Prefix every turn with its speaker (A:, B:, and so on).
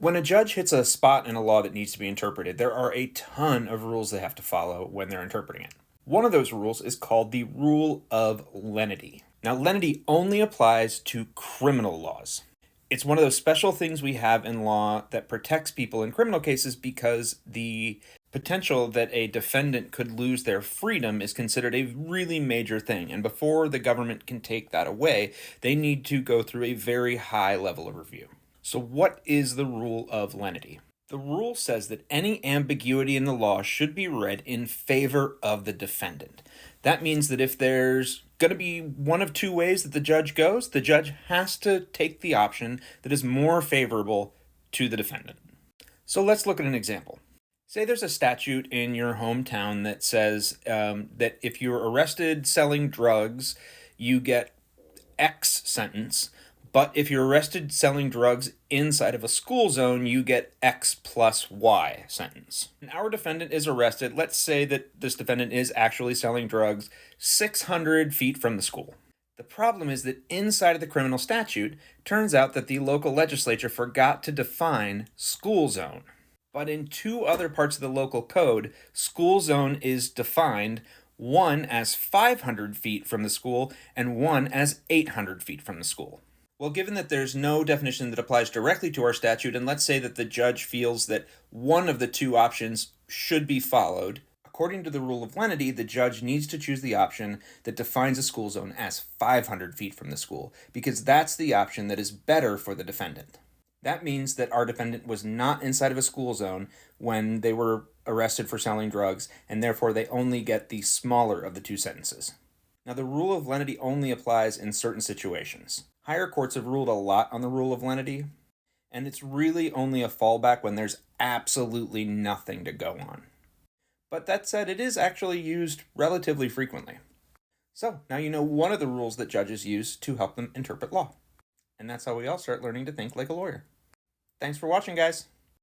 A: When a judge hits a spot in a law that needs to be interpreted, there are a ton of rules they have to follow when they're interpreting it. One of those rules is called the rule of lenity. Now, lenity only applies to criminal laws. It's one of those special things we have in law that protects people in criminal cases because the potential that a defendant could lose their freedom is considered a really major thing. And before the government can take that away, they need to go through a very high level of review. So what is the rule of lenity? The rule says that any ambiguity in the law should be read in favor of the defendant. That means that if there's going to be one of two ways that the judge goes, the judge has to take the option that is more favorable to the defendant. So let's look at an example. Say there's a statute in your hometown that says that if you're arrested selling drugs, you get X sentence. But if you're arrested selling drugs inside of a school zone, you get X plus Y sentence. And our defendant is arrested. Let's say that this defendant is actually selling drugs 600 feet from the school. The problem is that inside of the criminal statute, turns out that the local legislature forgot to define school zone. But in two other parts of the local code, school zone is defined, one as 500 feet from the school and one as 800 feet from the school. Well, given that there's no definition that applies directly to our statute, and let's say that the judge feels that one of the two options should be followed, according to the rule of lenity, the judge needs to choose the option that defines a school zone as 500 feet from the school, because that's the option that is better for the defendant. That means that our defendant was not inside of a school zone when they were arrested for selling drugs, and therefore they only get the smaller of the two sentences. Now, the rule of lenity only applies in certain situations. Higher courts have ruled a lot on the rule of lenity, and it's really only a fallback when there's absolutely nothing to go on. But that said, it is actually used relatively frequently. So, now you know one of the rules that judges use to help them interpret law. And that's how we all start learning to think like a lawyer. Thanks for watching, guys.